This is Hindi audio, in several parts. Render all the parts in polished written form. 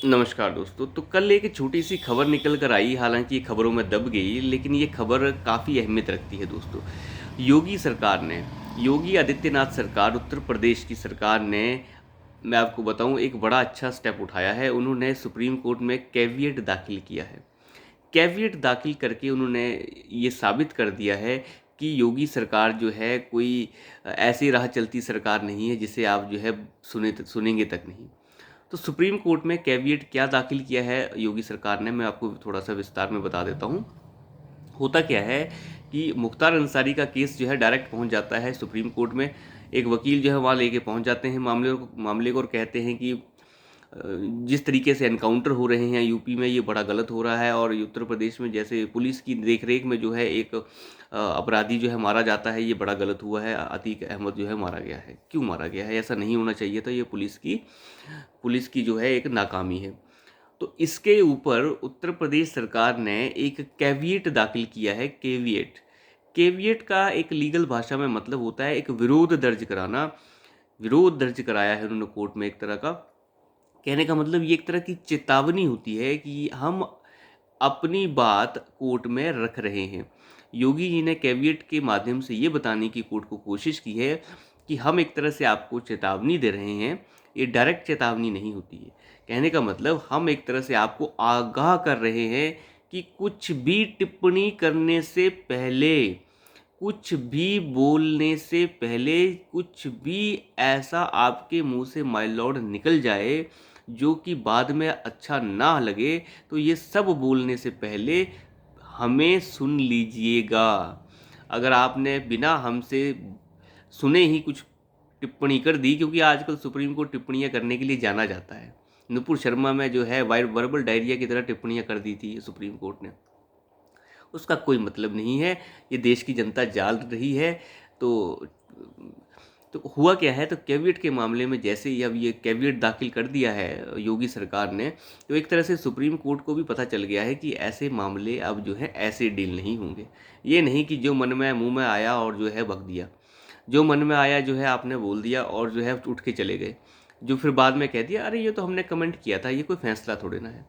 नमस्कार दोस्तों। तो कल एक छोटी सी खबर निकल कर आई, हालांकि ये खबरों में दब गई, लेकिन ये खबर काफ़ी अहमियत रखती है दोस्तों। योगी सरकार ने योगी आदित्यनाथ सरकार, उत्तर प्रदेश की सरकार ने, मैं आपको बताऊं, एक बड़ा अच्छा स्टेप उठाया है। उन्होंने सुप्रीम कोर्ट में कैविएट दाखिल किया है। कैविएट दाखिल करके उन्होंने ये साबित कर दिया है कि योगी सरकार जो है कोई ऐसी राह चलती सरकार नहीं है जिसे आप जो है सुनेंगे तक नहीं। तो सुप्रीम कोर्ट में कैविएट क्या दाखिल किया है योगी सरकार ने, मैं आपको थोड़ा सा विस्तार में बता देता हूँ। होता क्या है कि मुख्तार अंसारी का केस जो है डायरेक्ट पहुँच जाता है सुप्रीम कोर्ट में। एक वकील जो है वहाँ लेके पहुँच जाते हैं मामले को और कहते हैं कि जिस तरीके से एनकाउंटर हो रहे हैं यूपी में, ये बड़ा गलत हो रहा है। और उत्तर प्रदेश में जैसे पुलिस की देखरेख में जो है एक अपराधी जो है मारा जाता है, ये बड़ा गलत हुआ है। अतीक अहमद जो है मारा गया है, क्यों मारा गया है, ऐसा नहीं होना चाहिए था। ये पुलिस की जो है एक नाकामी है। तो इसके ऊपर उत्तर प्रदेश सरकार ने एक कैविएट दाखिल किया है। कैविएट कैविएट का एक लीगल भाषा में मतलब होता है एक विरोध दर्ज कराना। विरोध दर्ज कराया है उन्होंने कोर्ट में। एक तरह का कहने का मतलब ये एक तरह की चेतावनी होती है कि हम अपनी बात कोर्ट में रख रहे हैं। योगी जी ने कैविएट के माध्यम से ये बताने की कोर्ट को कोशिश की है कि हम एक तरह से आपको चेतावनी दे रहे हैं। ये डायरेक्ट चेतावनी नहीं होती है। कहने का मतलब हम एक तरह से आपको आगाह कर रहे हैं कि कुछ भी टिप्पणी करने से पहले, कुछ भी बोलने से पहले, कुछ भी ऐसा आपके मुंह से माय लॉर्ड निकल जाए जो कि बाद में अच्छा ना लगे, तो ये सब बोलने से पहले हमें सुन लीजिएगा। अगर आपने बिना हमसे सुने ही कुछ टिप्पणी कर दी, क्योंकि आजकल सुप्रीम कोर्ट टिप्पणियां करने के लिए जाना जाता है। नुपुर शर्मा में जो है वर्बल डायरिया की तरह टिप्पणियां कर दी थी सुप्रीम कोर्ट ने, उसका कोई मतलब नहीं है। ये देश की जनता जान रही है। तो तो हुआ क्या है, तो कैविएट के मामले में जैसे ही अब ये कैविएट दाखिल कर दिया है योगी सरकार ने, तो एक तरह से सुप्रीम कोर्ट को भी पता चल गया है कि ऐसे मामले अब जो है ऐसे डील नहीं होंगे। ये नहीं कि जो मन में मुंह में आया और जो है बक दिया, जो मन में आया जो है आपने बोल दिया और जो है उठ के चले गए, जो फिर बाद में कह दिया अरे ये तो हमने कमेंट किया था, ये कोई फैसला थोड़े ना है।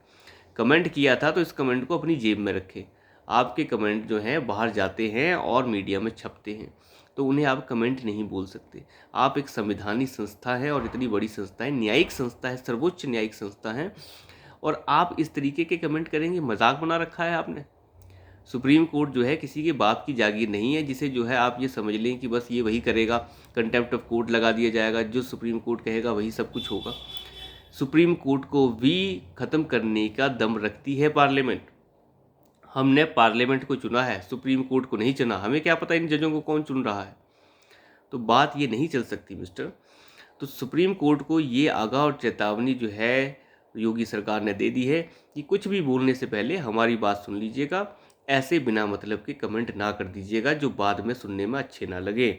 कमेंट किया था तो इस कमेंट को अपनी जेब में रखे। आपके कमेंट जो हैं बाहर जाते हैं और मीडिया में छपते हैं, तो उन्हें आप कमेंट नहीं बोल सकते। आप एक संविधानिक संस्था है और इतनी बड़ी संस्था है, न्यायिक संस्था है, सर्वोच्च न्यायिक संस्था है, और आप इस तरीके के कमेंट करेंगे? मजाक बना रखा है आपने। सुप्रीम कोर्ट जो है किसी के बाप की जागीर नहीं है जिसे जो है आप ये समझ लें कि बस ये वही करेगा, कंटेम्प्ट ऑफ कोर्ट लगा दिया जाएगा, जो सुप्रीम कोर्ट कहेगा वही सब कुछ होगा। सुप्रीम कोर्ट को भी ख़त्म करने का दम रखती है पार्लियामेंट। हमने पार्लियामेंट को चुना है, सुप्रीम कोर्ट को नहीं चुना। हमें क्या पता इन जजों को कौन चुन रहा है। तो बात ये नहीं चल सकती मिस्टर। तो सुप्रीम कोर्ट को ये आगाह और चेतावनी जो है योगी सरकार ने दे दी है कि कुछ भी बोलने से पहले हमारी बात सुन लीजिएगा। ऐसे बिना मतलब के कमेंट ना कर दीजिएगा जो बाद में सुनने में अच्छे ना लगे।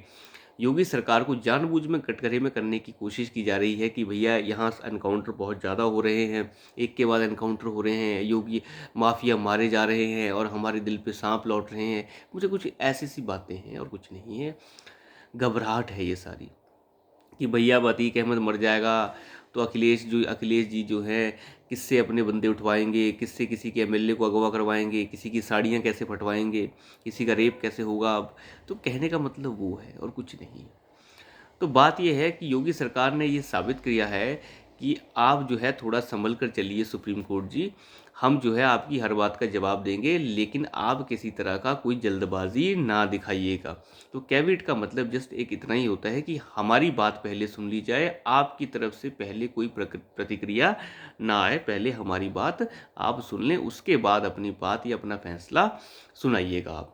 योगी सरकार को जानबूझ में कटघरे में करने की कोशिश की जा रही है कि भैया यहाँ एनकाउंटर बहुत ज़्यादा हो रहे हैं, एक के बाद एनकाउंटर हो रहे हैं, योगी माफिया मारे जा रहे हैं और हमारे दिल पे सांप लौट रहे हैं। मुझे कुछ ऐसी सी बातें हैं और कुछ नहीं है। घबराहट है ये सारी कि भैया अब अतीक अहमद मर जाएगा तो अखिलेश जी जो है किससे अपने बंदे उठवाएंगे, किससे किसी के एमएलए को अगवा करवाएंगे, किसी की साड़ियाँ कैसे फटवाएंगे, किसी का रेप कैसे होगा अब। तो कहने का मतलब वो है और कुछ नहीं है। तो बात यह है कि योगी सरकार ने ये साबित किया है कि आप जो है थोड़ा संभल कर चलिए सुप्रीम कोर्ट जी। हम जो है आपकी हर बात का जवाब देंगे, लेकिन आप किसी तरह का कोई जल्दबाजी ना दिखाइएगा। तो कैविएट का मतलब जस्ट एक इतना ही होता है कि हमारी बात पहले सुन ली जाए, आपकी तरफ से पहले कोई प्रतिक्रिया ना आए। पहले हमारी बात आप सुन लें, उसके बाद अपनी बात या अपना फैसला सुनाइएगा आप।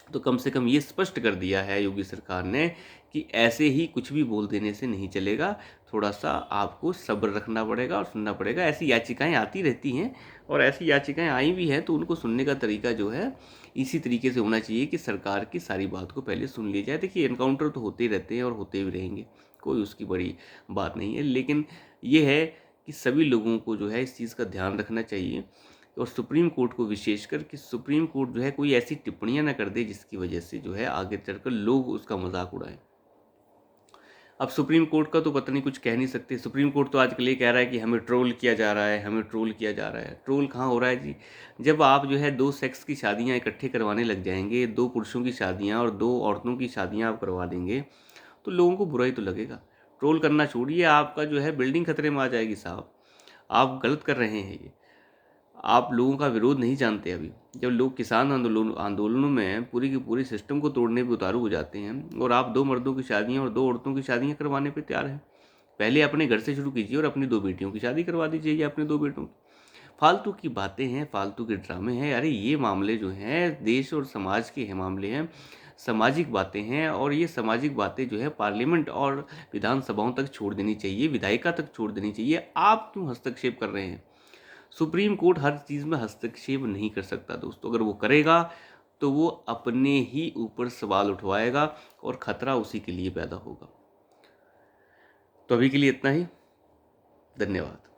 तो कम से कम ये स्पष्ट कर दिया है योगी सरकार ने कि ऐसे ही कुछ भी बोल देने से नहीं चलेगा। थोड़ा सा आपको सब्र रखना पड़ेगा और सुनना पड़ेगा। ऐसी याचिकाएं आती रहती हैं, और ऐसी याचिकाएं आई भी हैं तो उनको सुनने का तरीका जो है इसी तरीके से होना चाहिए कि सरकार की सारी बात को पहले सुन ली जाए। देखिए, एनकाउंटर तो होते ही रहते हैं और होते भी रहेंगे, कोई उसकी बड़ी बात नहीं है। लेकिन ये है कि सभी लोगों को जो है इस चीज़ का ध्यान रखना चाहिए, और सुप्रीम कोर्ट को विशेषकर, कि सुप्रीम कोर्ट जो है कोई ऐसी टिप्पणियां ना कर दे जिसकी वजह से जो है आगे चलकर लोग उसका मजाक उड़ाएं। अब सुप्रीम कोर्ट का तो पता नहीं, कुछ कह नहीं सकते। सुप्रीम कोर्ट तो आजकल ये कह रहा है कि हमें ट्रोल किया जा रहा है, हमें ट्रोल किया जा रहा है। ट्रोल कहाँ हो रहा है जी? जब आप जो है दो सेक्स की शादियाँ इकट्ठे करवाने लग जाएंगे, दो पुरुषों की शादियाँ और दो औरतों की शादियाँ आप करवा देंगे, तो लोगों को बुरा ही तो लगेगा। ट्रोल करना छोड़िए, आपका जो है बिल्डिंग खतरे में आ जाएगी साहब। आप गलत कर रहे हैं ये। आप लोगों का विरोध नहीं जानते अभी। जब लोग किसान आंदोलनों में पूरी की पूरी सिस्टम को तोड़ने पे उतारू हो जाते हैं, और आप दो मर्दों की शादियाँ और दो औरतों की शादियाँ करवाने पे तैयार हैं। पहले अपने घर से शुरू कीजिए और अपनी दो बेटियों की शादी करवा दीजिए या अपने दो बेटों की। फालतू की बातें हैं, फालतू के ड्रामे हैं। अरे ये मामले जो हैं देश और समाज के हैं मामले हैं, सामाजिक बातें हैं, और ये सामाजिक बातें जो है पार्लियामेंट और विधानसभाओं तक छोड़ देनी चाहिए, विधायिका तक छोड़ देनी चाहिए। आप क्यों हस्तक्षेप कर रहे हैं? सुप्रीम कोर्ट हर चीज़ में हस्तक्षेप नहीं कर सकता दोस्तों। अगर वो करेगा तो वो अपने ही ऊपर सवाल उठवाएगा और खतरा उसी के लिए पैदा होगा। तो अभी के लिए इतना ही। धन्यवाद।